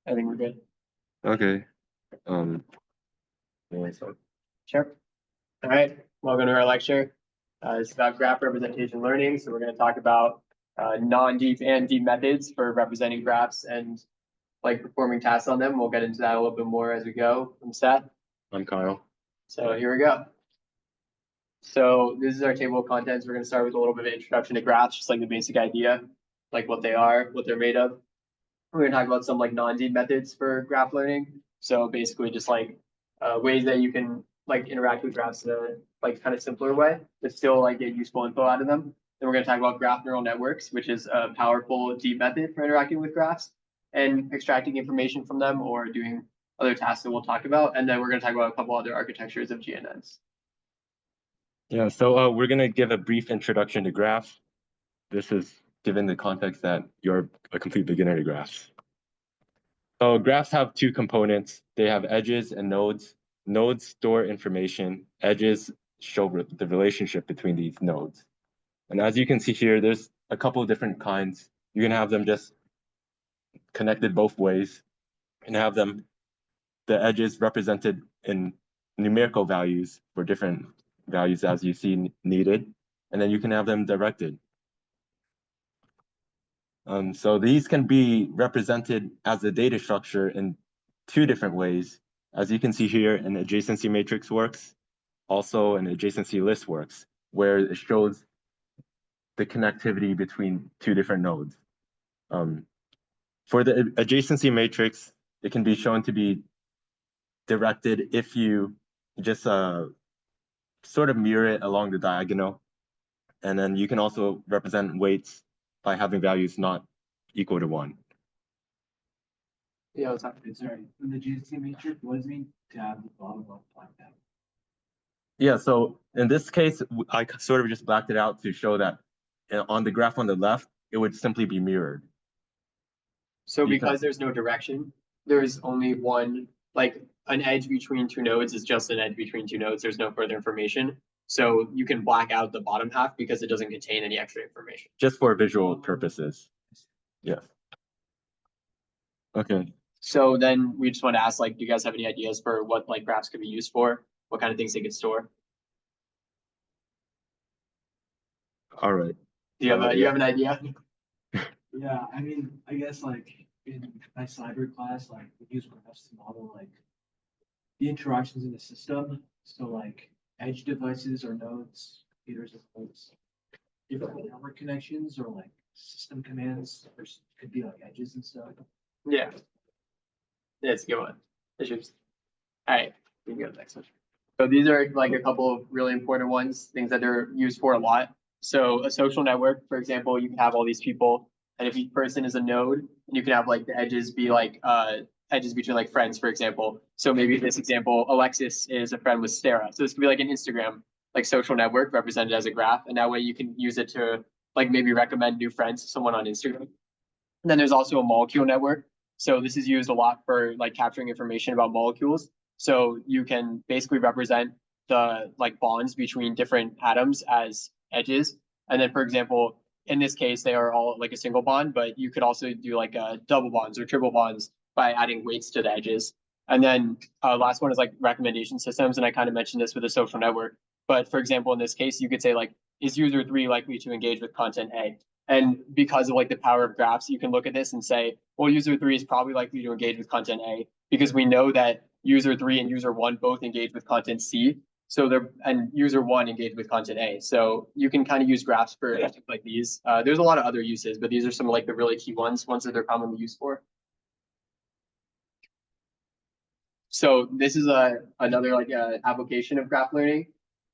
I think we're good. Okay. Yeah, Sure. All right. Welcome to our lecture. This is about graph representation learning. So we're going to talk about non-deep and deep methods for representing graphs and like performing tasks on them. We'll get into that a little bit more as we go. I'm Seth. I'm Kyle. So here we go. So this is our table of contents. We're going to start with a little bit of introduction to graphs, just like the basic idea, like what they are, what they're made of. We're going to talk about some like non-deep methods for graph learning. So basically just like ways that you can like interact with graphs in a like kind of simpler way, but still like get useful info out of them. Then we're going to talk about graph neural networks, which is a powerful deep method for interacting with graphs and extracting information from them or doing other tasks that we'll talk about. And then we're going to talk about a couple other architectures of GNNs. Yeah, so we're gonna give a brief introduction to graphs. This is given the context that you're a complete beginner to graphs. So graphs have two components. They have edges and nodes. Nodes store information. Edges show the relationship between these nodes. And as you can see here, there's a couple of different kinds. You can have them just connected both ways. You can have them, the edges represented in numerical values for different values as you see needed. And then you can have them directed. So these can be represented as a data structure in two different ways. As you can see here, an adjacency matrix works. Also, an adjacency list works, where it shows the connectivity between two different nodes. For the adjacency matrix, it can be shown to be directed if you just sort of mirror it along the diagonal. And then you can also represent weights by having values not equal to 1. Yeah, what's happening? Sorry, in the GC matrix, what does it mean to have the bottom up like that? Yeah, so in this case, I sort of just blacked it out to show that on the graph on the left, it would simply be mirrored. So because there's no direction, there's only one, like an edge between two nodes is just an edge between two nodes. There's no further information. So you can black out the bottom half because it doesn't contain any extra information. Just for visual purposes. Yes. Okay. So then we just want to ask, like, do you guys have any ideas for what like graphs could be used for? What kind of things they could store? All right. Do you have an idea? Yeah, I mean, I guess like in my cyber class, like we use graphs to model like the interactions in the system. So like edge devices or nodes, computers and nodes, different network connections or like system commands. There's could be like edges and stuff. Yeah. That's a good one. Issues. All right, we can go to the next one. So these are like a couple of really important ones, things that they're used for a lot. So a social network, for example, you can have all these people, and if each person is a node, and you can have like the edges be like edges between like friends, for example. So maybe in this example, Alexis is a friend with Sarah. So this could be like an Instagram like social network represented as a graph, and that way you can use it to like maybe recommend new friends to someone on Instagram. And then there's also a molecule network. So this is used a lot for like capturing information about molecules. So you can basically represent the like bonds between different atoms as edges. And then, for example, in this case, they are all like a single bond, but you could also do like double bonds or triple bonds by adding weights to the edges. And then last one is like recommendation systems. And I kind of mentioned this with a social network. But for example, in this case, you could say like, is user 3 likely to engage with content A? And because of like the power of graphs, you can look at this and say, well, user 3 is probably likely to engage with content A because we know that user 3 and user 1 both engage with content C. So and user 1 engaged with content A. So you can kind of use graphs for like these. There's a lot of other uses, but these are some of like the really key ones that they're commonly used for. So this is another like application of graph learning.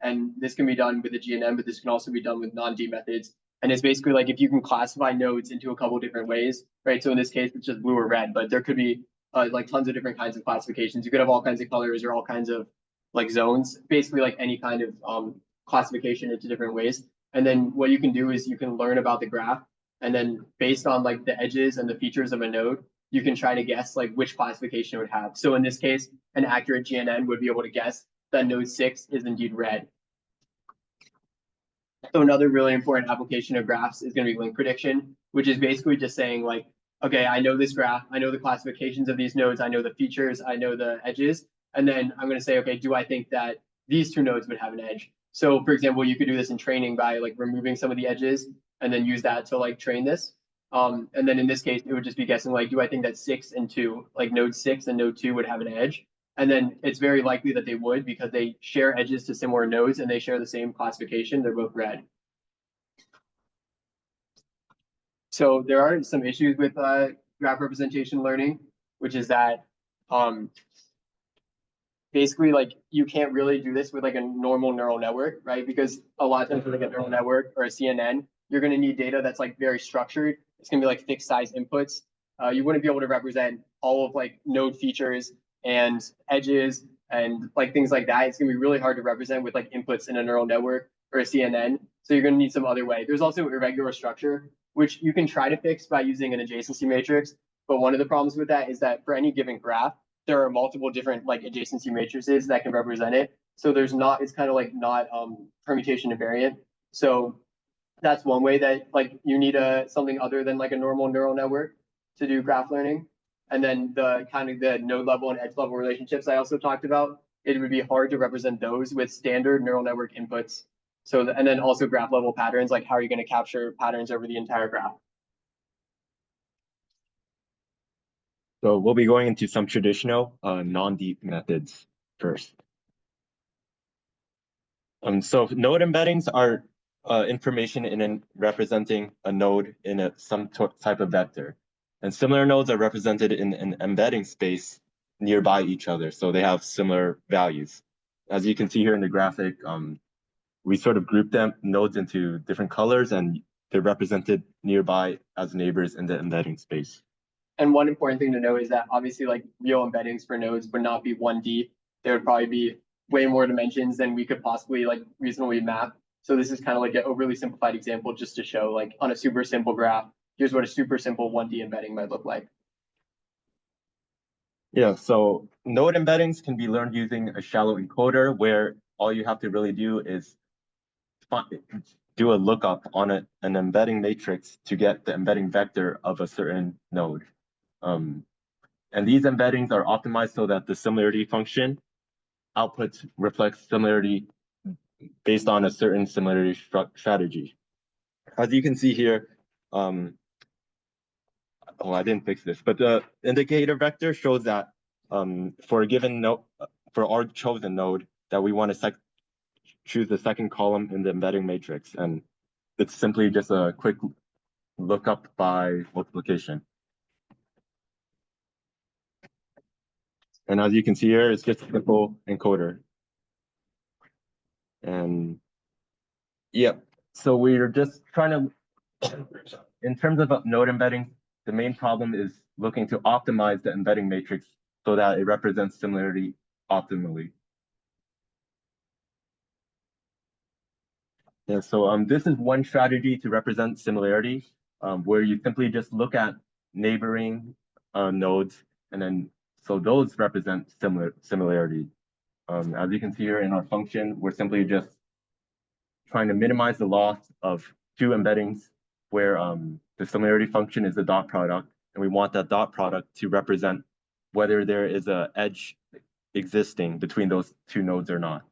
And this can be done with a GNN, but this can also be done with non-D methods. And it's basically like if you can classify nodes into a couple different ways, right? So in this case, it's just blue or red, but there could be like tons of different kinds of classifications. You could have all kinds of colors or all kinds of like zones, basically like any kind of classification into different ways. And then what you can do is you can learn about the graph. And then based on like the edges and the features of a node, you can try to guess like which classification it would have. So in this case, an accurate GNN would be able to guess that node 6 is indeed red. So another really important application of graphs is going to be link prediction, which is basically just saying like okay, I know this graph, I know the classifications of these nodes, I know the features, I know the edges. And then I'm going to say, okay, do I think that these two nodes would have an edge? So for example, you could do this in training by like removing some of the edges and then use that to like train this. And then in this case, it would just be guessing like, do I think that 6 and 2, like node 6 and node 2 would have an edge? And then it's very likely that they would because they share edges to similar nodes and they share the same classification. They're both red. So there are some issues with graph representation learning, which is that basically like you can't really do this with like a normal neural network, right? Because a lot of times with like a neural network or a CNN, you're going to need data that's like very structured. It's going to be like fixed size inputs. You wouldn't be able to represent all of like node features and edges and like things like that. It's going to be really hard to represent with like inputs in a neural network or a CNN. So you're going to need some other way. There's also irregular structure, which you can try to fix by using an adjacency matrix. But one of the problems with that is that for any given graph, there are multiple different like adjacency matrices that can represent it. So there's not, it's kind of like not permutation invariant. So that's one way that like you need something other than like a normal neural network to do graph learning. And then the kind of the node level and edge level relationships I also talked about, it would be hard to represent those with standard neural network inputs. So, and then also graph level patterns, like how are you going to capture patterns over the entire graph? So we'll be going into some traditional non-deep methods first. So node embeddings are information in representing a node in some type of vector. And similar nodes are represented in an embedding space nearby each other. So they have similar values. As you can see here in the graphic, we sort of group them nodes into different colors and they're represented nearby as neighbors in the embedding space. And one important thing to know is that obviously like real embeddings for nodes would not be 1D. There would probably be way more dimensions than we could possibly like reasonably map. So this is kind of like an overly simplified example just to show like on a super simple graph, here's what a super simple 1D embedding might look like. Yeah, so node embeddings can be learned using a shallow encoder where all you have to really do is do a lookup on an embedding matrix to get the embedding vector of a certain node. And these embeddings are optimized so that the similarity function output reflects similarity based on a certain similarity strategy. As you can see here, oh, I didn't fix this, but the indicator vector shows that for a given node, for our chosen node, that we want to choose the second column in the embedding matrix. And it's simply just a quick lookup by multiplication. And as you can see here, it's just a simple encoder. And yeah, so we're just trying to, in terms of node embedding, the main problem is looking to optimize the embedding matrix so that it represents similarity optimally. Yeah, so this is one strategy to represent similarity, where you simply just look at neighboring nodes, and then so those represent similarity. As you can see here in our function, we're simply just trying to minimize the loss of two embeddings where the similarity function is the dot product, and we want that dot product to represent whether there is an edge existing between those two nodes or not.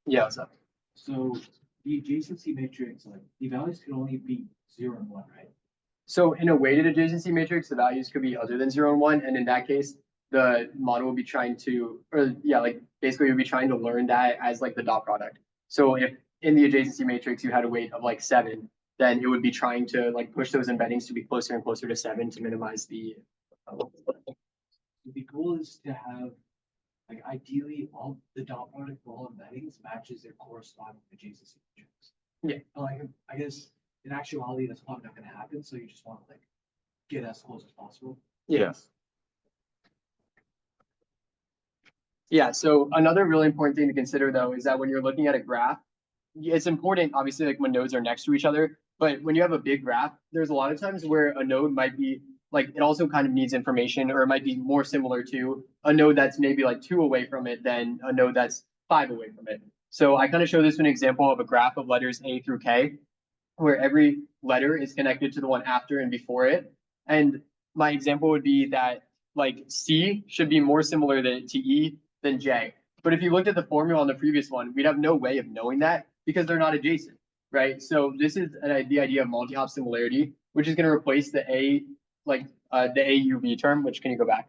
Yeah, what's up? So the adjacency matrix, like the values could only be 0 and 1, right? So in a weighted adjacency matrix, the values could be other than 0 and 1. And in that case, the model will be trying to, or yeah, like basically we'll be trying to learn that as like the dot product. So if in the adjacency matrix you had a weight of like 7, then it would be trying to like push those embeddings to be closer and closer to 7 to minimize the. The goal is to have, like, ideally, all the dot product for all embeddings matches their corresponding adjacency matrix. Yeah. But like, I guess in actuality, that's probably not going to happen. So you just want to like get as close as possible. Yes. Yeah, so another really important thing to consider though is that when you're looking at a graph, it's important obviously like when nodes are next to each other, but when you have a big graph, there's a lot of times where a node might be like it also kind of needs information, or it might be more similar to a node that's maybe like 2 away from it than a node that's 5 away from it. So I kind of show this an example of a graph of letters A through K. where every letter is connected to the one after and before it. And my example would be that like C should be more similar to E than J. But if you looked at the formula on the previous one, we'd have no way of knowing that because they're not adjacent, right? So this is the idea of multi-hop similarity, which is going to replace the the AUV term, which can you go back?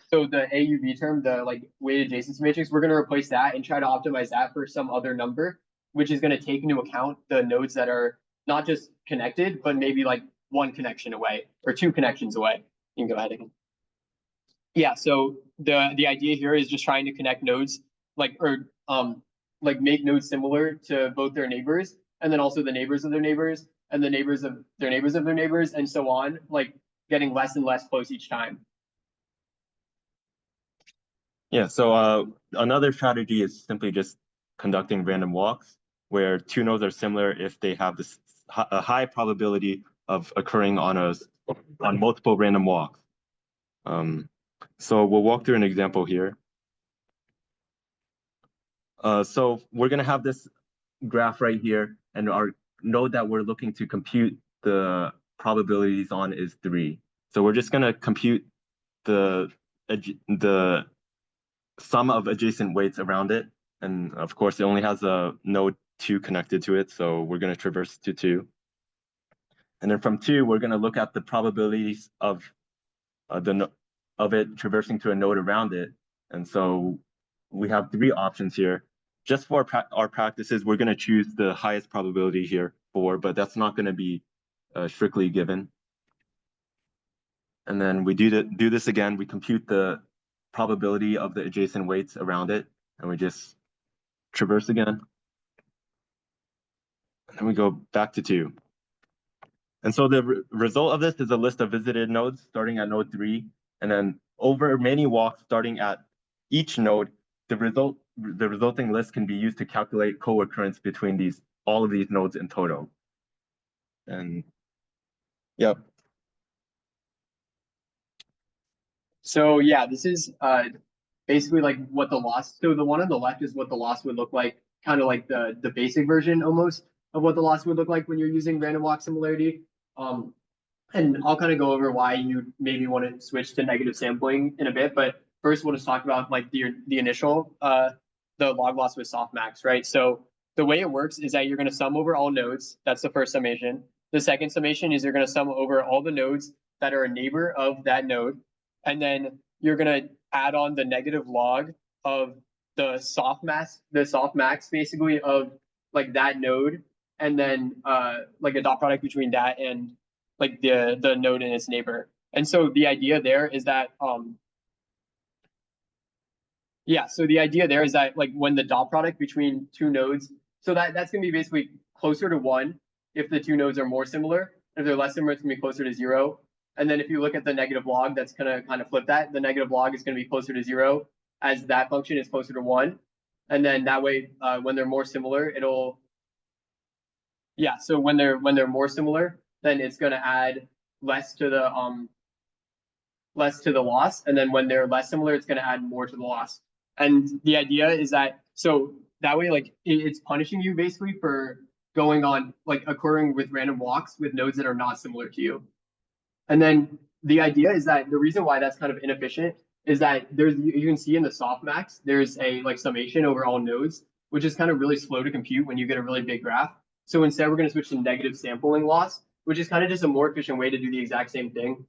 So the AUV term, the like weighted adjacency matrix, we're going to replace that and try to optimize that for some other number, which is going to take into account the nodes that are not just connected, but maybe like one connection away or two connections away. You can go ahead again. Yeah, so the idea here is just trying to connect nodes like make nodes similar to both their neighbors and then also the neighbors of their neighbors and the neighbors of their neighbors of their neighbors and so on, like getting less and less close each time. Yeah, so another strategy is simply just conducting random walks where two nodes are similar if they have a high probability of occurring on multiple random walks. So we'll walk through an example here. So we're going to have this graph right here, and our node that we're looking to compute the probabilities on is 3. So we're just going to compute the sum of adjacent weights around it. And of course, it only has a node 2 connected to it, so we're going to traverse to 2. And then from 2, we're going to look at the probabilities of it traversing to a node around it. And so we have 3 options here. Just for our practices, we're going to choose the highest probability here, 4, but that's not going to be strictly given. And then we do this again. We compute the probability of the adjacent weights around it, and we just traverse again. And then we go back to 2. And so the result of this is a list of visited nodes starting at node 3, and then over many walks starting at each node, the resulting list can be used to calculate co-occurrence between all of these nodes in total. And yep. So yeah, this is basically like what the loss. So the one on the left is what the loss would look like, kind of like the basic version almost of what the loss would look like when you're using random walk similarity. And I'll kind of go over why you maybe want to switch to negative sampling in a bit, but first we'll just talk about like the initial the log loss with softmax, right? So the way it works is that you're going to sum over all nodes. That's the first summation. The second summation is you're going to sum over all the nodes that are a neighbor of that node, and then you're going to add on the negative log of the softmax basically of like that node, and then like a dot product between that and like the node and its neighbor. And so the idea there is that so the idea there is that like when the dot product between two nodes, so that's gonna be basically closer to 1 if the two nodes are more similar. If they're less similar, it's gonna be closer to 0. And then if you look at the negative log, that's gonna kind of flip that. The negative log is gonna be closer to 0 as that function is closer to 1. And then that way, when they're more similar, so when they're more similar, then it's going to add less to the loss, and then when they're less similar, it's going to add more to the loss. And the idea is that so that way, like it's punishing you basically for going on like occurring with random walks with nodes that are not similar to you. And then the idea is that the reason why that's kind of inefficient is that you can see in the softmax there's a like summation over all nodes, which is kind of really slow to compute when you get a really big graph. So instead, we're going to switch to negative sampling loss, which is kind of just a more efficient way to do the exact same thing.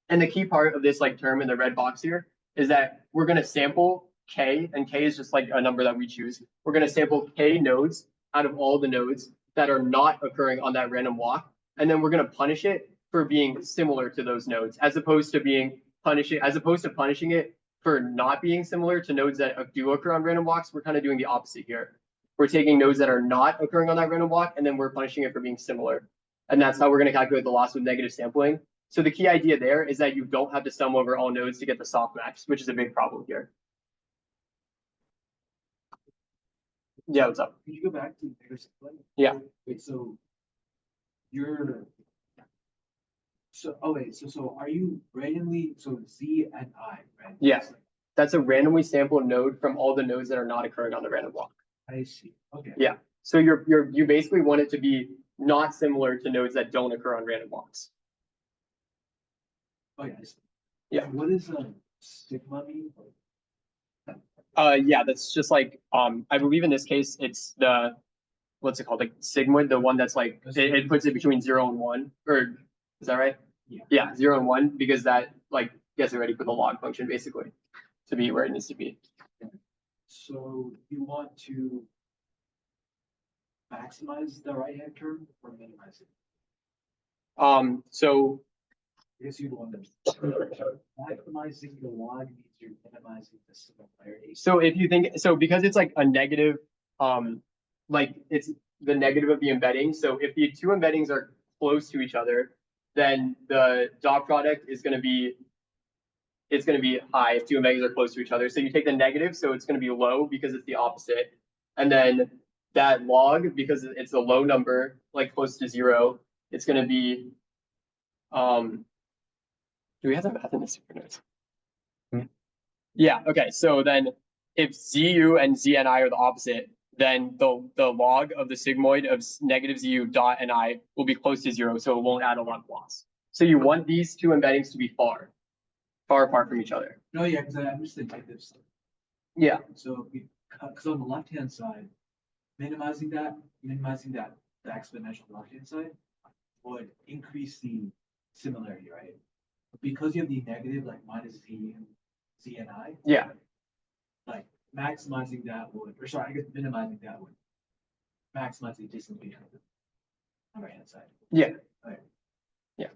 And the key part of this like term in the red box here is that we're going to sample K, and K is just like a number that we choose. We're going to sample K nodes out of all the nodes that are not occurring on that random walk. And then we're going to punish it for being similar to those nodes, as opposed to punishing it for not being similar to nodes that do occur on random walks. We're kind of doing the opposite here. We're taking nodes that are not occurring on that random walk, and then we're punishing it for being similar. And that's how we're going to calculate the loss with negative sampling. So the key idea there is that you don't have to sum over all nodes to get the softmax, which is a big problem here. Yeah, what's up? Can you go back to negative sampling? Yeah. Wait, so are you randomly, so Z and I, right? Yes. That's a randomly sampled node from all the nodes that are not occurring on the random walk. I see. Okay. Yeah. So you basically want it to be not similar to nodes that don't occur on random walks. Oh, yeah. I see. Yeah. What is sigma mean? Yeah, that's just like, I believe in this case, it's the, what's it called, like sigmoid, the one that's like, it puts it between 0 and 1, or is that right? Yeah. Yeah, 0 and 1, because that like gets it ready for the log function basically, to be where it needs to be. So you want to maximize the right-hand term or minimize it? So I guess you'd want to maximizing the log means you're minimizing the similarity. So if you think, so because it's like a negative, like it's the negative of the embedding. So if the two embeddings are close to each other, then the dot product is going to be, it's going to be high if two embeddings are close to each other. So you take the negative, so it's going to be low because it's the opposite. And then that log, because it's a low number, like close to 0, it's going to be, do we have that math in the super notes? Yeah, okay, so then if ZU and ZNI are the opposite, then the log of the sigmoid of negative ZU dot NI will be close to 0, so it won't add a lot of loss. So you want these two embeddings to be far apart from each other. No, yeah, because I'm just thinking this. Yeah, So because on the left-hand side, minimizing that, the exponential left-hand side would increase the similarity, right? Because you have the negative, like minus Z and Z and I, yeah, like maximizing that would, or sorry, I guess minimizing that would maximize the distance between them on the right-hand side. yeah. Right. Yeah.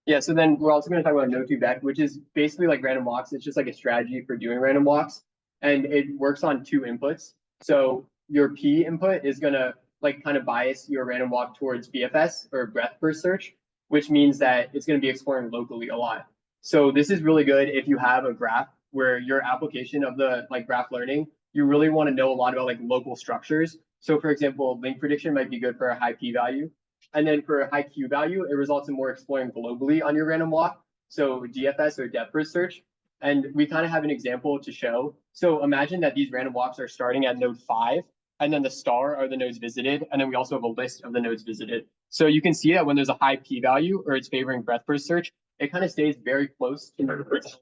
Yeah, so then we're also going to talk about no2vec, which is basically like random walks. It's just like a strategy for doing random walks, and it works on 2 inputs. So your P input is going to like kind of bias your random walk towards BFS or breadth first search, which means that it's going to be exploring locally a lot. So this is really good if you have a graph where your application of the like graph learning, you really want to know a lot about like local structures. So for example, link prediction might be good for a high P value. And then for a high Q value, it results in more exploring globally on your random walk. So DFS or depth first search. And we kind of have an example to show. So imagine that these random walks are starting at node 5, and then the star are the nodes visited. And then we also have a list of the nodes visited. So you can see that when there's a high P value or it's favoring breadth first search, it kind of stays very close to the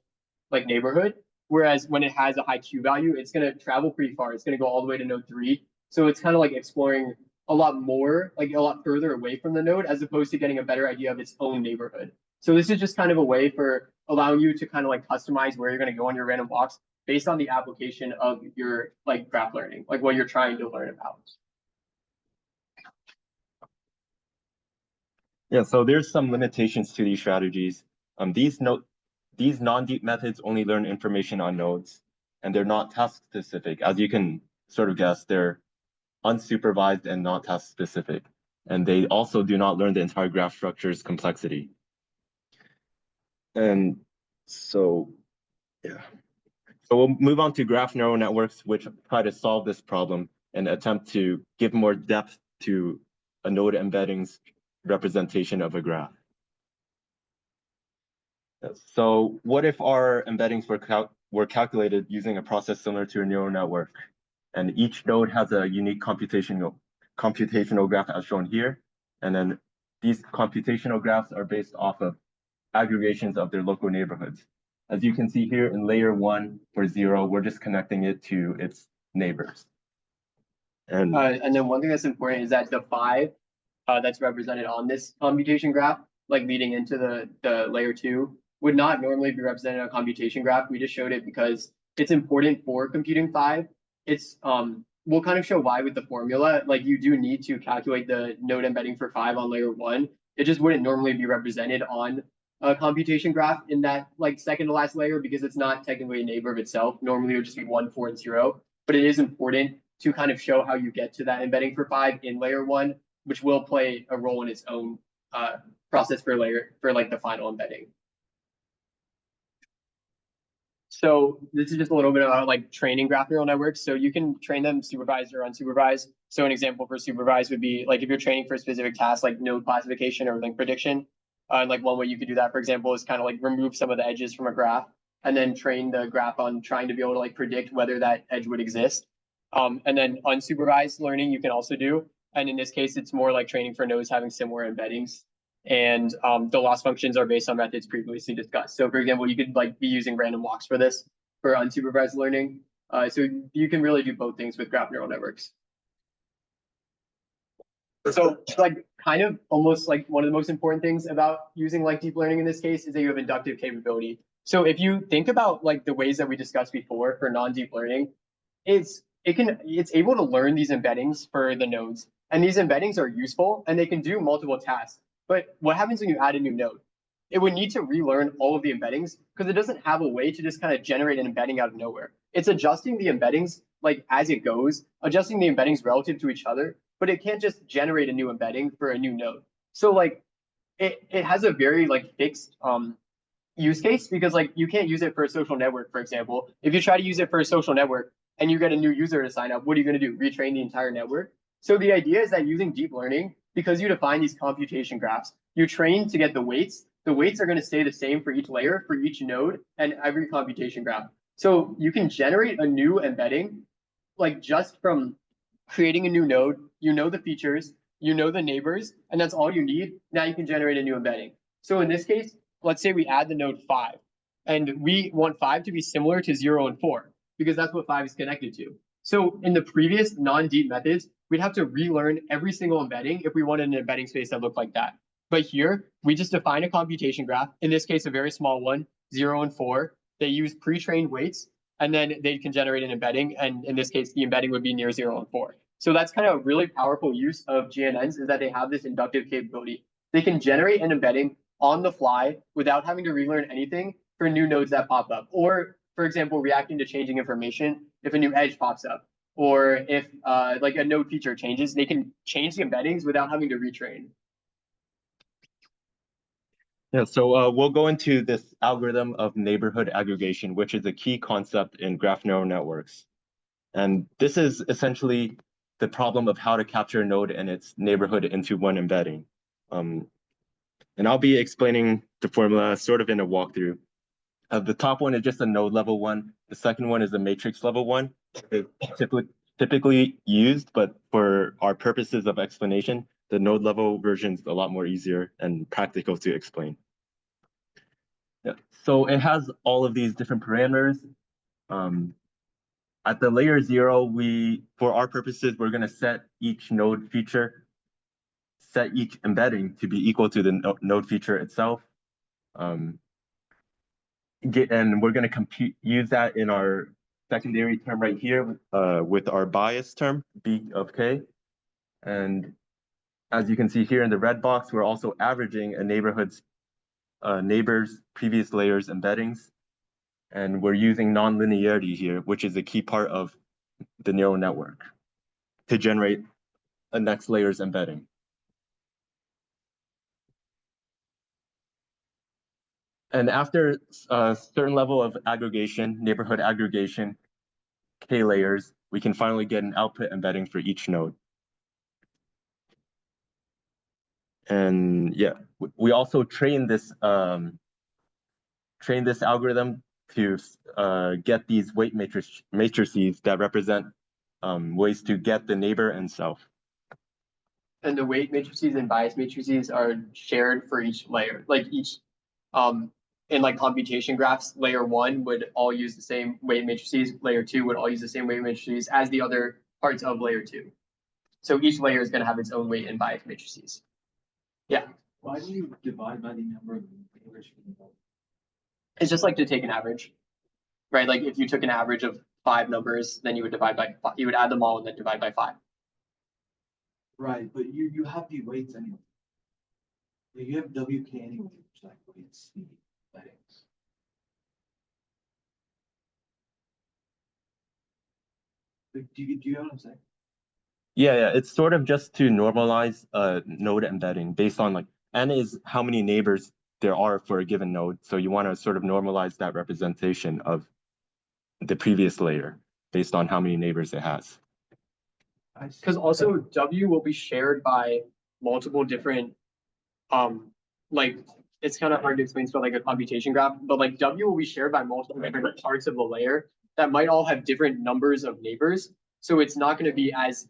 like neighborhood. Whereas when it has a high Q value, it's going to travel pretty far. It's going to go all the way to node 3. So it's kind of like exploring a lot more, like a lot further away from the node, as opposed to getting a better idea of its own neighborhood. So this is just kind of a way for allowing you to kind of like customize where you're going to go on your random walks based on the application of your like graph learning, like what you're trying to learn about. Yeah, so there's some limitations to these strategies. These non-deep methods only learn information on nodes, and they're not task specific. As you can sort of guess, they're unsupervised and not task specific. And they also do not learn the entire graph structure's complexity. And so, yeah. So we'll move on to graph neural networks, which try to solve this problem and attempt to give more depth to a node embedding's representation of a graph. So what if our embeddings were calculated using a process similar to a neural network? And each node has a unique computational graph as shown here. And then these computational graphs are based off of aggregations of their local neighborhoods. As you can see here in layer 1 for 0, we're just connecting it to its neighbors. And then one thing that's important is that the 5 that's represented on this computation graph, like leading into the layer 2, would not normally be represented on a computation graph. We just showed it because it's important for computing 5. It's we'll kind of show why with the formula. Like you do need to calculate the node embedding for 5 on layer 1. It just wouldn't normally be represented on a computation graph in that like second to last layer because it's not technically a neighbor of itself. Normally it would just be 1, 4, and 0. But it is important to kind of show how you get to that embedding for 5 in layer 1, which will play a role in its own process for like the final embedding. So this is just a little bit about like training graph neural networks. So you can train them supervised or unsupervised. So an example for supervised would be like if you're training for a specific task like node classification or link prediction. Like one way you could do that, for example, is kind of like remove some of the edges from a graph and then train the graph on trying to be able to like predict whether that edge would exist. And then unsupervised learning you can also do. And in this case, it's more like training for nodes having similar embeddings. And the loss functions are based on methods previously discussed. So for example, you could like be using random walks for this for unsupervised learning. So you can really do both things with graph neural networks. So like kind of almost like one of the most important things about using like deep learning in this case is that you have inductive capability. So if you think about like the ways that we discussed before for non-deep learning, it's able to learn these embeddings for the nodes. And these embeddings are useful and they can do multiple tasks. But what happens when you add a new node? It would need to relearn all of the embeddings because it doesn't have a way to just kind of generate an embedding out of nowhere. It's adjusting the embeddings like as it goes, adjusting the embeddings relative to each other, but it can't just generate a new embedding for a new node. So like it has a very like fixed use case because like you can't use it for a social network, for example. If you try to use it for a social network and you get a new user to sign up, what are you going to do? Retrain the entire network? So the idea is that using deep learning, because you define these computation graphs, you train to get the weights. The weights are going to stay the same for each layer, for each node, and every computation graph. So you can generate a new embedding, like just from creating a new node. You know the features, you know the neighbors, and that's all you need. Now you can generate a new embedding. So in this case, let's say we add the node 5, and we want 5 to be similar to 0 and 4, because that's what 5 is connected to. So in the previous non-deep methods, we'd have to relearn every single embedding if we wanted an embedding space that looked like that. But here, we just define a computation graph, in this case, a very small one, 0 and 4. They use pre-trained weights, and then they can generate an embedding. And in this case, the embedding would be near 0 and 4. So that's kind of a really powerful use of GNNs, is that they have this inductive capability. They can generate an embedding on the fly without having to relearn anything for new nodes that pop up. Or, for example, reacting to changing information if a new edge pops up. Or if like a node feature changes, they can change the embeddings without having to retrain. Yeah, so we'll go into this algorithm of neighborhood aggregation, which is a key concept in graph neural networks. And this is essentially the problem of how to capture a node and its neighborhood into one embedding. And I'll be explaining the formula sort of in a walkthrough. The top one is just a node level one. The second one is a matrix level one. It's typically used, but for our purposes of explanation, the node level version is a lot more easier and practical to explain. Yeah. So it has all of these different parameters. At the layer 0, for our purposes, we're going to set each node feature, set each embedding to be equal to the node feature itself. And we're going to use that in our secondary term right here with our bias term, B of K. And as you can see here in the red box, we're also averaging a neighbor's previous layers embeddings. And we're using nonlinearity here, which is a key part of the neural network to generate a next layer's embedding. And after a certain level of aggregation, neighborhood aggregation, K layers, we can finally get an output embedding for each node. And yeah, we also train this algorithm to get these weight matrices that represent ways to get the neighbor and self. And the weight matrices and bias matrices are shared for each layer. Like each, in like computation graphs, layer 1 would all use the same weight matrices. Layer 2 would all use the same weight matrices as the other parts of layer 2. So each layer is going to have its own weight and bias matrices. Yeah. Why do you divide by the number of neighbors for the node? It's just like to take an average, right? Like if you took an average of 5 numbers, then you would divide by 5. You would add them all and then divide by 5. Right, but you have the weights anyway. You have WK anyway, which like weights the embeddings. Like, do you know what I'm saying? Yeah, it's sort of just to normalize node embedding based on like n is how many neighbors there are for a given node. So you want to sort of normalize that representation of the previous layer based on how many neighbors it has. Because also W will be shared by multiple different, like it's kind of hard to explain for like a computation graph, but like W will be shared by multiple different parts of the layer that might all have different numbers of neighbors. So it's not gonna be as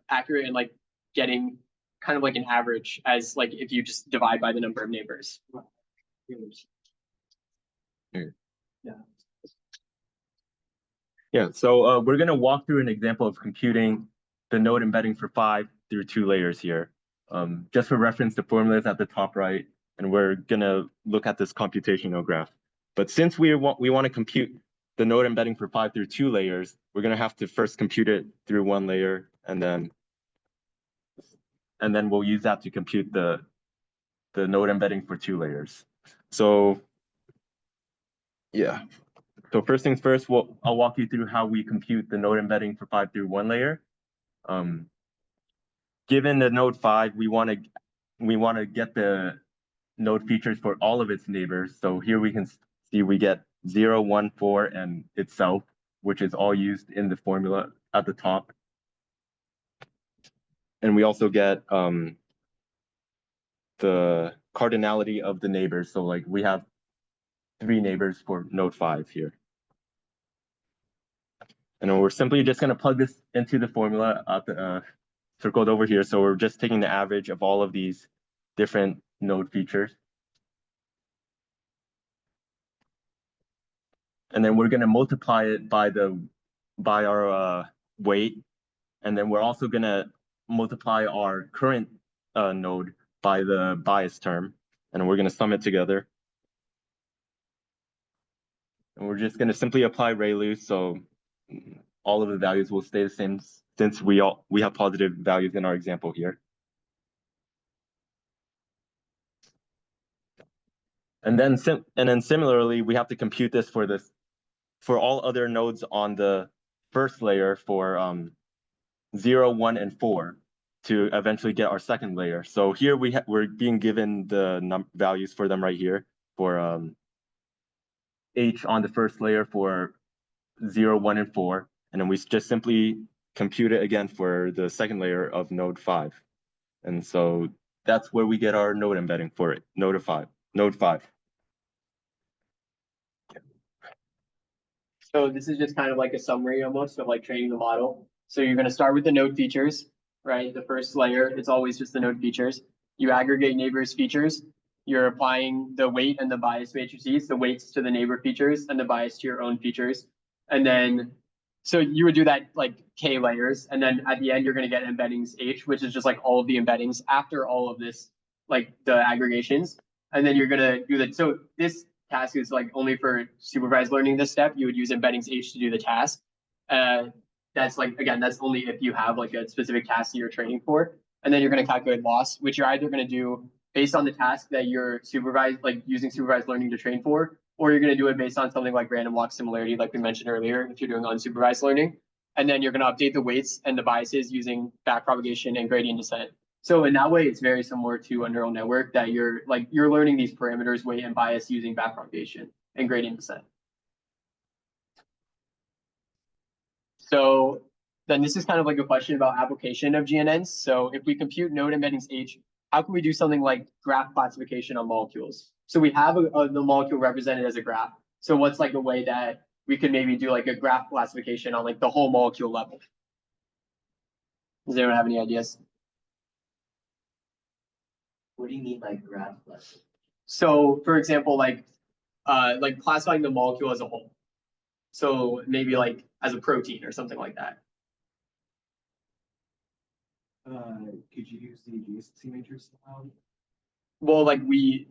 accurate and like getting kind of like an average as like if you just divide by the number of neighbors. Yeah, so we're gonna walk through an example of computing the node embedding for 5 through 2 layers here. Just for reference, the formula is at the top right, and we're gonna look at this computational graph. But since we want to compute the node embedding for 5 through 2 layers, we're gonna have to first compute it through 1 layer, and then we'll use that to compute the node embedding for 2 layers. So yeah. So first things first, I'll walk you through how we compute the node embedding for 5 through 1 layer. Given the node 5, we want to get the node features for all of its neighbors. So here we can see we get 0, 1, 4, and itself, which is all used in the formula at the top. And we also get the cardinality of the neighbors. So like we have 3 neighbors for node 5 here. And then we're simply just going to plug this into the formula at the circled over here. So we're just taking the average of all of these different node features. And then we're going to multiply it by our weight. And then we're also going to multiply our current node by the bias term. And we're going to sum it together. And we're just going to simply apply ReLU. So all of the values will stay the same since we have positive values in our example here. And then similarly, we have to compute this for all other nodes on the first layer for 0, 1, and 4 to eventually get our second layer. So here we're being given the values for them right here for H on the first layer for 0, 1, and 4. And then we just simply compute it again for the second layer of node 5. And so that's where we get our node embedding for it, node 5. So this is just kind of like a summary almost of like training the model. So you're going to start with the node features, right? The first layer, it's always just the node features. You aggregate neighbors features. You're applying the weight and the bias matrices, the weights to the neighbor features and the bias to your own features. And then, so you would do that like K layers. And then at the end, you're going to get embeddings H, which is just like all of the embeddings after all of this, like the aggregations. And then you're going to do that. So this task is like only for supervised learning. This step, you would use embeddings H to do the task. That's like, again, that's only if you have like a specific task that you're training for. And then you're going to calculate loss, which you're either going to do based on the task that you're supervised, like using supervised learning to train for, or you're going to do it based on something like random walk similarity, like we mentioned earlier, if you're doing unsupervised learning. And then you're going to update the weights and the biases using backpropagation and gradient descent. So in that way, it's very similar to a neural network that you're learning these parameters, weight and bias using backpropagation and gradient descent. So then this is kind of like a question about application of GNNs. So if we compute node embeddings H, how can we do something like graph classification on molecules? So we have the molecule represented as a graph. So what's like a way that we could maybe do like a graph classification on like the whole molecule level? Does anyone have any ideas? What do you mean by graph classification? So for example, like classifying the molecule as a whole. So maybe like as a protein or something like that. Could you use the adjacency matrix somehow? Well, like we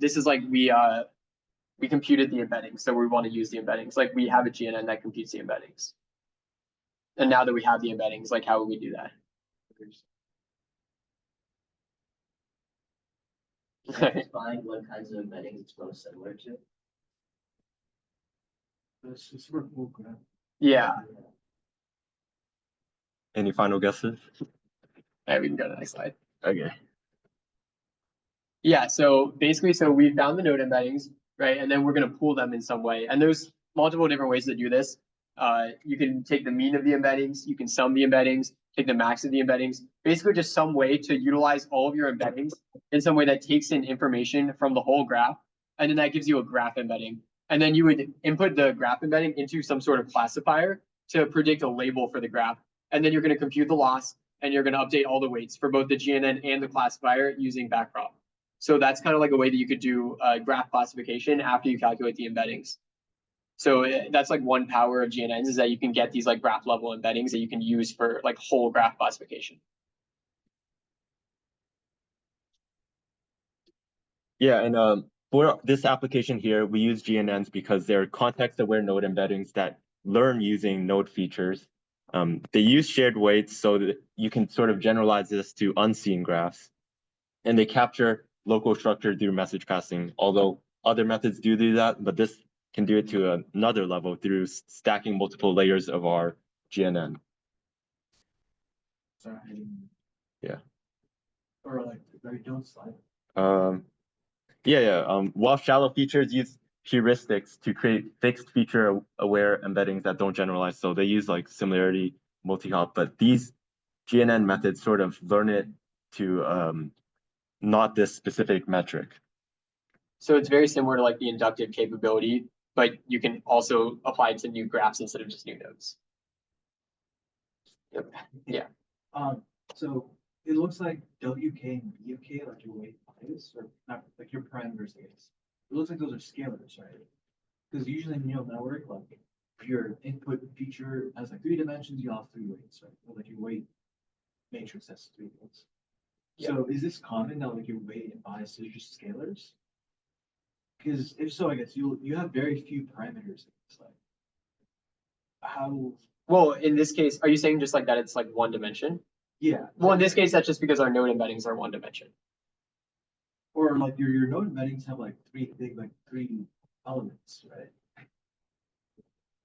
computed the embeddings, so we want to use the embeddings. Like we have a GNN that computes the embeddings. And now that we have the embeddings, like how would we do that? Can you find what kinds of embeddings it's most similar to? That's just for full graph. Yeah. Any final guesses? All right, we can go to the next slide. Okay. Yeah, so basically, so we found the node embeddings, right? And then we're going to pool them in some way. And there's multiple different ways to do this. You can take the mean of the embeddings, you can sum the embeddings, take the max of the embeddings, basically just some way to utilize all of your embeddings in some way that takes in information from the whole graph. And then that gives you a graph embedding. And then you would input the graph embedding into some sort of classifier to predict a label for the graph. and then you're gonna compute the loss, and you're gonna update all the weights for both the GNN and the classifier using backprop. So that's kind of like a way that you could do graph classification after you calculate the embeddings. So that's like one power of GNNs, is that you can get these like graph level embeddings that you can use for like whole graph classification. Yeah, and for this application here, we use GNNs because they're context-aware node embeddings that learn using node features. They use shared weights so that you can sort of generalize this to unseen graphs. And they capture local structure through message passing, although other methods do that, but this can do it to another level through stacking multiple layers of our GNN. Sorry, I didn't. Yeah. Or like, don't slide. While shallow features use heuristics to create fixed feature aware embeddings that don't generalize, so they use like similarity, multi-hop, but these GNN methods sort of learn it to not this specific metric. So it's very similar to like the inductive capability, but you can also apply it to new graphs instead of just new nodes. Yep. Yeah. So it looks like WK and BK, like your weight bias, or not, like your parameters, I guess. It looks like those are scalars, right? Because usually in neural network, like if your input feature has like 3 dimensions, you have 3 weights, right? Or like your weight matrix has 3 weights. Yeah. So is this common that like your weight and bias is just scalars? Because if so, I guess you have very few parameters. It's like how. Well, in this case, are you saying just like that it's like one dimension? Yeah. Well, in this case, that's just because our node embeddings are one dimension. Or like your node embeddings have like 3 elements, right?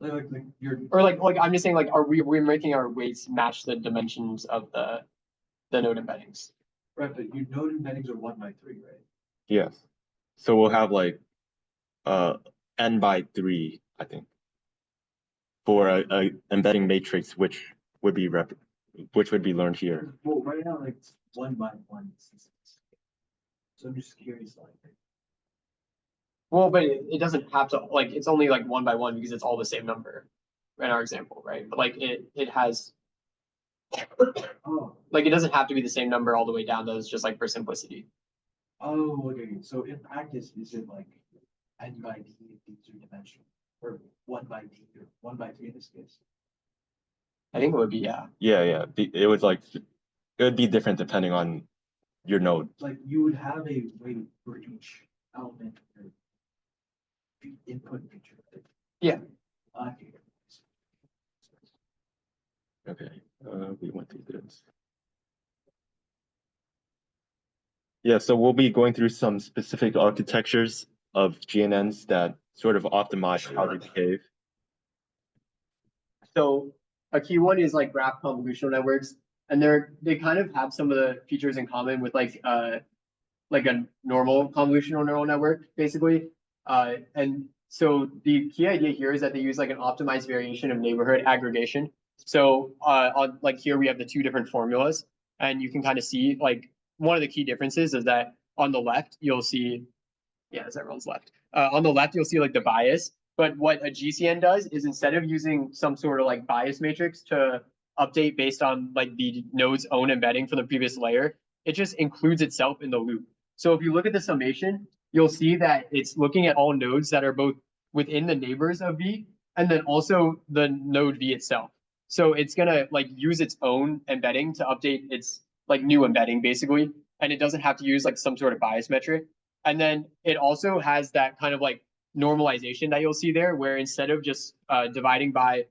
Like your. Or like I'm just saying, like, are we're making our weights match the dimensions of the node embeddings? Right, but your node embeddings are 1 by 3, right? Yes. So we'll have like n by 3, I think, for a embedding matrix, which would be learned here. Well, right now, like it's 1 by 1. So I'm just curious, like. Well, but it doesn't have to, like, it's only like 1 by 1 because it's all the same number in our example, right? But like it has, Oh, like, it doesn't have to be the same number all the way down. Those just like for simplicity. okay. So in practice, is it like n by d in 3-dimensional, or 1 by d, or 1 by 3 in this case? I think it would be, yeah. Yeah. It would be different depending on your node. Like you would have a weight for each element or input feature, right? Yeah. Okay. Okay, we went through this. Yeah, so we'll be going through some specific architectures of GNNs that sort of optimize how they behave. So a key one is like graph convolutional networks, and they kind of have some of the features in common with like a normal convolutional neural network, basically. And so the key idea here is that they use like an optimized variation of neighborhood aggregation. So on like here we have the 2 different formulas, and you can kind of see like one of the key differences is that on the left you'll see, yeah, it's everyone's left. On the left you'll see like the bias, but what a GCN does is instead of using some sort of like bias matrix to update based on like the node's own embedding from the previous layer, it just includes itself in the loop. So if you look at the summation, you'll see that it's looking at all nodes that are both within the neighbors of V and then also the node V itself. So it's gonna like use its own embedding to update its like new embedding basically, and it doesn't have to use like some sort of bias metric. And then it also has that kind of like normalization that you'll see there, where instead of just dividing by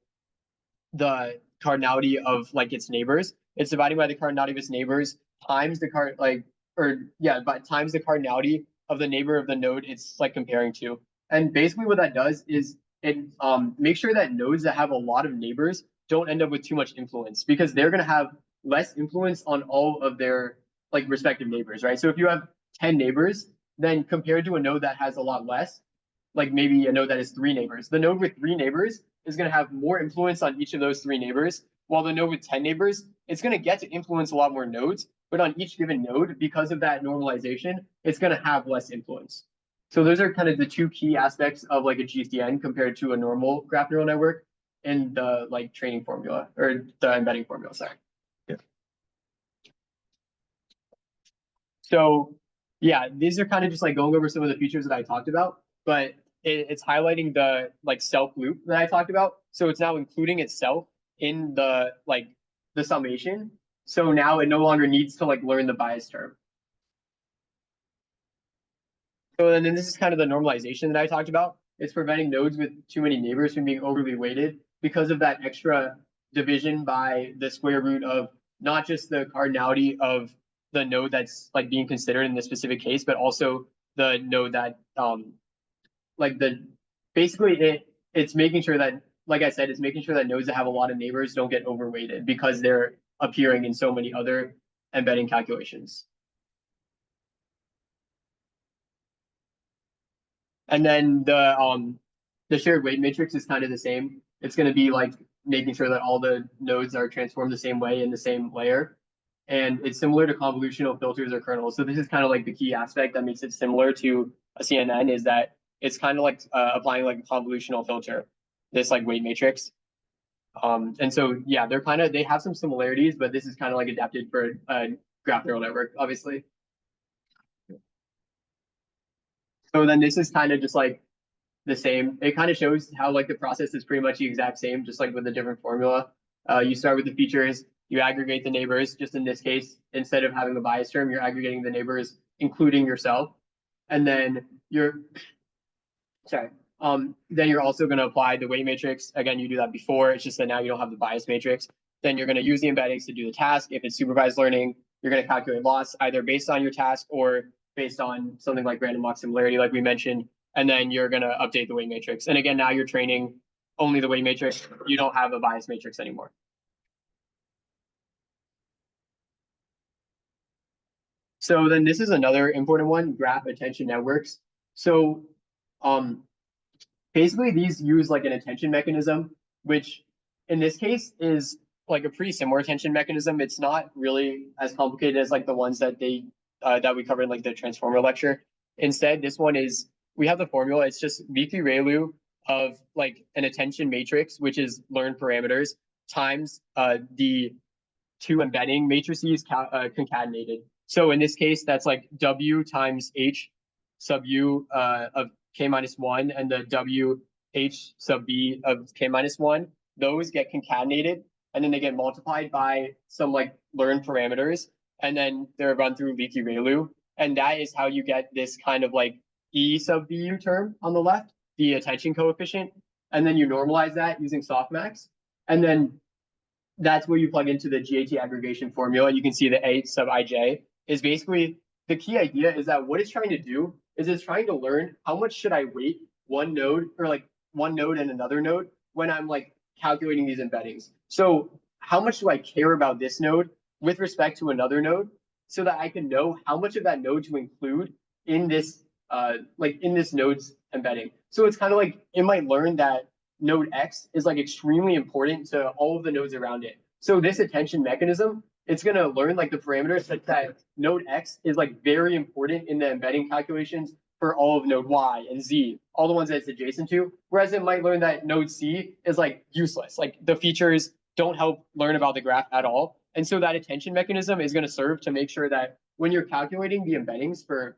the cardinality of like its neighbors, it's dividing by the cardinality of its neighbors times the times the cardinality of the neighbor of the node it's like comparing to. And basically what that does is it makes sure that nodes that have a lot of neighbors don't end up with too much influence, because they're going to have less influence on all of their like respective neighbors, right? So if you have 10 neighbors, then compared to a node that has a lot less, like maybe a node that has 3 neighbors, the node with 3 neighbors is going to have more influence on each of those 3 neighbors, while the node with 10 neighbors, it's going to get to influence a lot more nodes, but on each given node, because of that normalization, it's going to have less influence. So those are kind of the 2 key aspects of like a GCN compared to a normal graph neural network. in the like training formula or the embedding formula, sorry. Yeah. So yeah, these are kind of just like going over some of the features that I talked about, but it's highlighting the like self loop that I talked about. So it's now including itself in the like the summation. So now it no longer needs to like learn the bias term. So then this is kind of the normalization that I talked about. It's preventing nodes with too many neighbors from being overly weighted because of that extra division by the square root of not just the cardinality of the node that's like being considered in this specific case, but also the node that like the basically it's making sure that, like I said, it's making sure that nodes that have a lot of neighbors don't get overweighted because they're appearing in so many other embedding calculations. And then the shared weight matrix is kind of the same. It's going to be like making sure that all the nodes are transformed the same way in the same layer. And it's similar to convolutional filters or kernels. So this is kind of like the key aspect that makes it similar to a CNN is that it's kind of like applying like a convolutional filter, this like weight matrix. And so, yeah, they have some similarities, but this is kind of like adapted for a graph neural network, obviously. So then this is kind of just like the same. It kind of shows how like the process is pretty much the exact same, just like with a different formula. You start with the features, you aggregate the neighbors. Just in this case, instead of having a bias term, you're aggregating the neighbors, including yourself. And then then you're also going to apply the weight matrix. Again, you do that before. It's just that now you don't have the bias matrix. Then you're going to use the embeddings to do the task. If it's supervised learning, you're going to calculate loss either based on your task or based on something like random walk similarity, like we mentioned. And then you're going to update the weight matrix. And again, now you're training only the weight matrix. You don't have a bias matrix anymore. So then this is another important one, graph attention networks. So basically these use like an attention mechanism, which in this case is like a pretty similar attention mechanism. It's not really as complicated as like the ones that that we covered in like the transformer lecture. Instead, this one is, we have the formula. It's just Vicky-Rayleigh of like an attention matrix, which is learned parameters, times the two embedding matrices concatenated. So in this case, that's like W times H sub U of K minus 1 and the W H sub B of K minus 1. Those get concatenated and then they get multiplied by some like learned parameters. And then they're run through Vicky-Rayleigh. And that is how you get this kind of like E sub BU term on the left, the attention coefficient. And then you normalize that using softmax. And then that's where you plug into the GAT aggregation formula. You can see the A sub IJ is basically, the key idea is that what it's trying to do is it's trying to learn how much should I weight one node or like one node and another node when I'm like calculating these embeddings. So how much do I care about this node with respect to another node so that I can know how much of that node to include in this like in this node's embedding. So it's kind of like it might learn that node X is like extremely important to all of the nodes around it. So this attention mechanism, it's going to learn like the parameters such that node X is like very important in the embedding calculations for all of node Y and Z, all the ones that it's adjacent to. Whereas it might learn that node C is like useless. Like the features don't help learn about the graph at all. And so that attention mechanism is going to serve to make sure that when you're calculating the embeddings for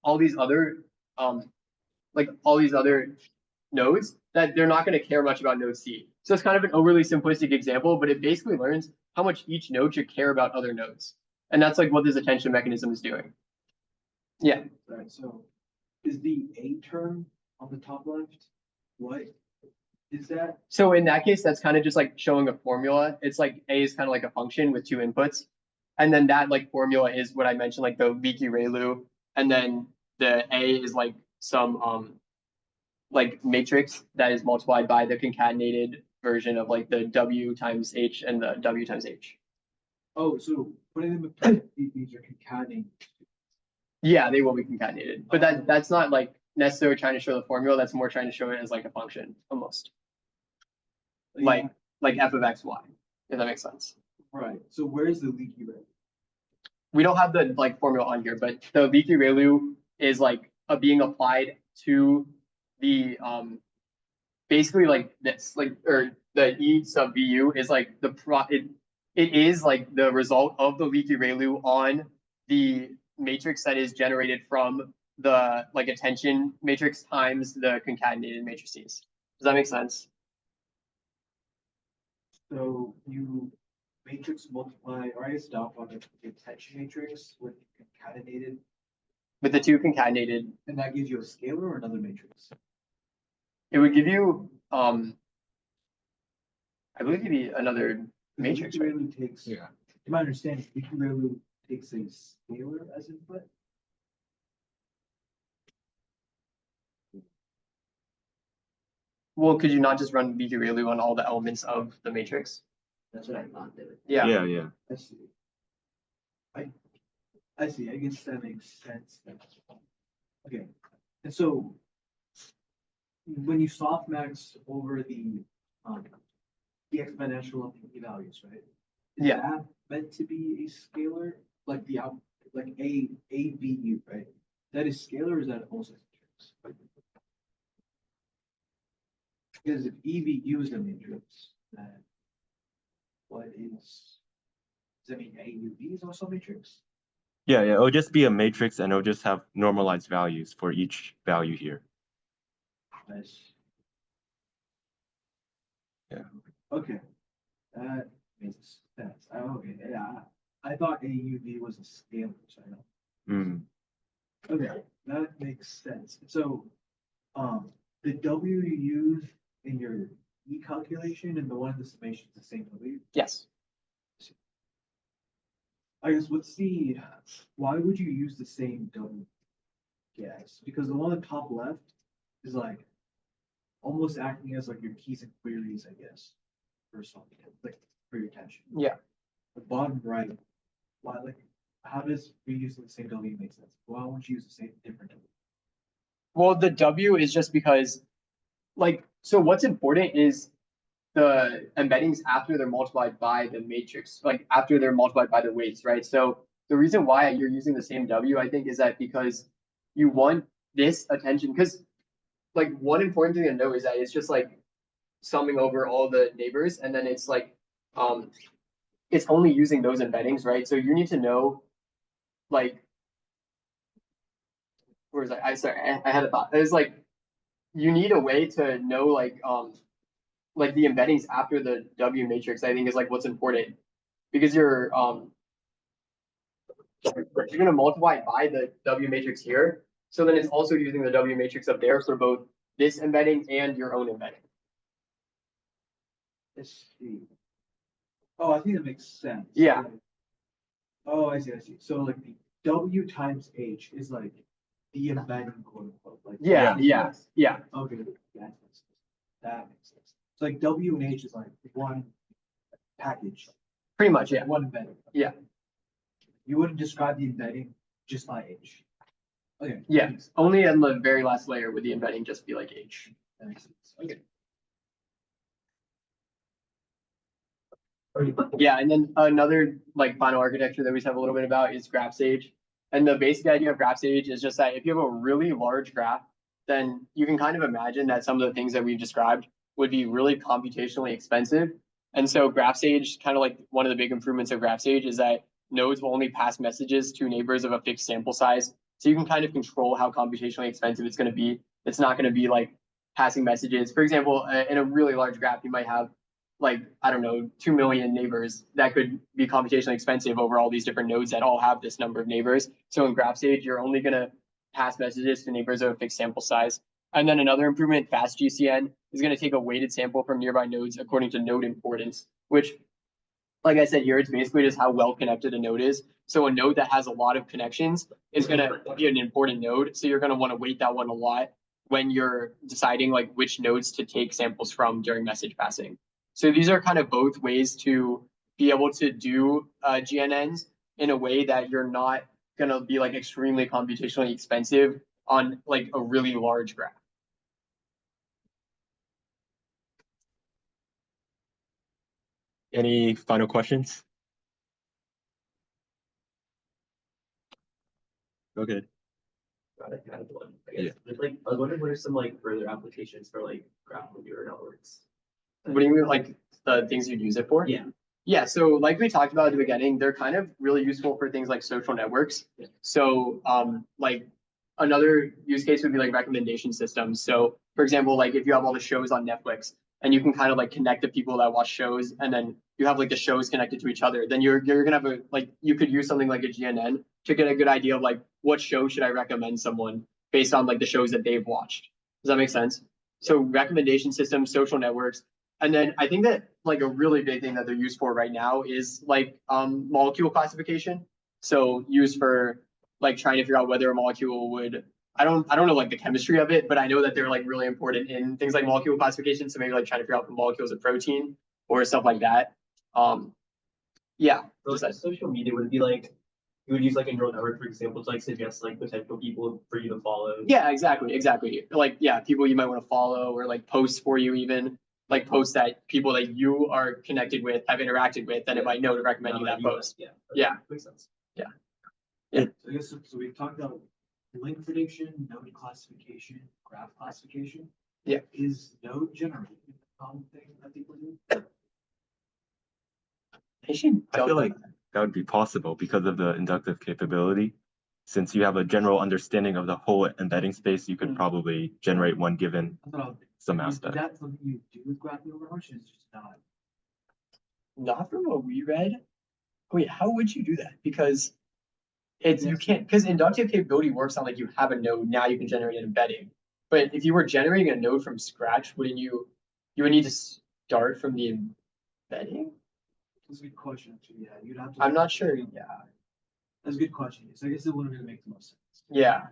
all these other nodes, that they're not going to care much about node C. So it's kind of an overly simplistic example, but it basically learns how much each node should care about other nodes. And that's like what this attention mechanism is doing. Yeah. Right, so is the A term on the top left, what is that? So in that case, that's kind of just like showing a formula. It's like A is kind of like a function with two inputs. And then that like formula is what I mentioned, like the Vicky-Rayleigh. And then the A is like some like matrix that is multiplied by the concatenated version of like the W times H and the W times H. Oh, so putting them in parentheses, these are concatenating. Yeah, they will be concatenated, but that's not like necessarily trying to show the formula. That's more trying to show it as like a function almost, like f of x, y, if that makes sense. Right, so where's the leaky red? We don't have the like formula on here, but the Vicky-Rayleigh is like being applied to the basically like this, like, or the E sub BU is like it is like the result of the leaky ReLU on the matrix that is generated from the like attention matrix times the concatenated matrices. Does that make sense? So you matrix multiply, or I guess dot product the attention matrix with concatenated, With the two concatenated, and that gives you a scalar or another matrix. it would give you, I believe it'd be another matrix, right? ReLU takes, Yeah. to my understanding, ReLU takes a scalar as input. Well, could you not just run leaky ReLU on all the elements of the matrix? That's what I thought they would. Yeah. Yeah. I see. I see, I guess that makes sense. Okay, and so when you softmax over the exponential of the values, right? Is Yeah. that meant to be a scalar, like the out, like a VU, right? That is scalar, or is that also matrix? Because if EVU is a matrix, then what is, does that mean AUV is also a matrix? Yeah, it'll just be a matrix and it'll just have normalized values for each value here. Nice. Yeah. Okay, that makes sense. Okay, yeah, I thought AUV was a scalar, so I know. Mm. Okay, that makes sense. So, the W you use in your E calculation and the one in the summation is the same W. Yes. I guess why would you use the same W? Yes, because the one on the top left is like almost acting as like your keys and queries, I guess, for something, like for your attention. Yeah. The bottom right, why, like, how does reusing the same W make sense? Why won't you use the same different W? Well, the W is just because, like, so what's important is the embeddings after they're multiplied by the matrix, like after they're multiplied by the weights, right? So the reason why you're using the same W, I think, is that because you want this attention, because like one important thing to know is that it's just like summing over all the neighbors, and then it's like, it's only using those embeddings, right? So you need to know, like, where is that? I had a thought. It's like, you need a way to know like the embeddings after the W matrix, I think is like what's important. Because you're gonna multiply by the W matrix here. So then it's also using the W matrix up there for both this embedding and your own embedding. Let's see. Oh, I think that makes sense. Yeah. Like, oh, I see. So like the W times H is like the embedding, quote unquote, like. Yeah, this is yeah, what- yeah, Okay, that makes sense. That makes sense. So like W and H is like one package, pretty much, yeah. one embedding. Yeah. You wouldn't describe the embedding just by H. Okay. Yeah, only on the very last layer would the embedding just be like H. That makes sense. Okay. Yeah, and then another like final architecture that we have a little bit about is GraphSage. And the basic idea of GraphSage is just that if you have a really large graph, then you can kind of imagine that some of the things that we've described would be really computationally expensive. And so GraphSage, kind of like one of the big improvements of GraphSage is that nodes will only pass messages to neighbors of a fixed sample size. So you can kind of control how computationally expensive it's going to be. It's not going to be like passing messages. For example, in a really large graph, you might have like, I don't know, 2 million neighbors. That could be computationally expensive over all these different nodes that all have this number of neighbors. So in GraphSage, you're only going to pass messages to neighbors of a fixed sample size. And then another improvement, FastGCN, is going to take a weighted sample from nearby nodes according to node importance, which, like I said here, it's basically just how well connected a node is. So a node that has a lot of connections is going to be an important node. So you're going to want to weight that one a lot when you're deciding like which nodes to take samples from during message passing. So these are kind of both ways to be able to do GNNs in a way that you're not going to be like extremely computationally expensive on like a really large graph. Any final questions? Okay. Got it, kind of one, I guess. But, like, I was wondering what are some like further applications for like graph neural networks? What do you mean, like the things you'd use it for? Yeah. Yeah, so like we talked about at the beginning, they're kind of really useful for things like social networks. Yeah. So like another use case would be like recommendation systems. So for example, like if you have all the shows on Netflix and you can kind of like connect the people that watch shows and then you have like the shows connected to each other, then you're gonna have a like you could use something like a GNN to get a good idea of like what show should I recommend someone based on like the shows that they've watched. Does that make sense? So recommendation systems, social networks. And then I think that like a really big thing that they're used for right now is like molecule classification. So used for like trying to figure out whether a molecule would I don't know like the chemistry of it, but I know that they're like really important in things like molecule classification. So maybe like trying to figure out the molecules of protein or stuff like that. Yeah. So just like that. social media, would it be like, you would use like a neural network, for example, to like suggest like potential people for you to follow? Yeah, exactly. Like, yeah, people you might want to follow or like posts for you even. Like posts that people that you are connected with have interacted with, then it might know to recommend you that post. Yeah. Yeah. Makes sense. So I guess, so we've talked about link prediction, node classification, graph classification. Yeah. Is node generation a common thing that people do? I feel like that would be possible because of the inductive capability. Since you have a general understanding of the whole embedding space, you could probably generate one given I thought, some is aspect. that something you do with graph neural networks, or is it just not? Not from what we read. Wait, how would you do that? Because it's you Yes. can't because inductive capability works on like you have a node, now you can generate an embedding. But if you were generating a node from scratch, wouldn't you would need to start from the embedding? That's a good question, actually, yeah, you'd have to. I'm not sure. Yeah. That's a good question, so I guess it wouldn't really make the most sense. Yeah.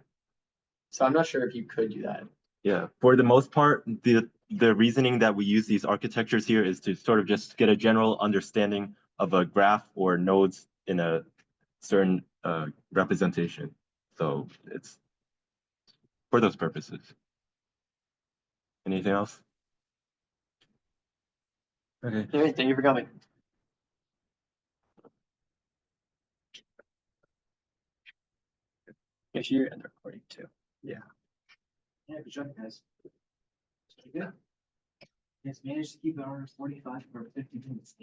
So I'm not sure if you could do that. Yeah, for the most part, the reasoning that we use these architectures here is to sort of just get a general understanding of a graph or nodes in a certain representation. So it's for those purposes. Anything else? Okay. Anyway, thank you for coming. Make sure you end the recording too. Yeah, good job, guys. Yeah. Yes, managed to keep it under 45 for 50 minutes.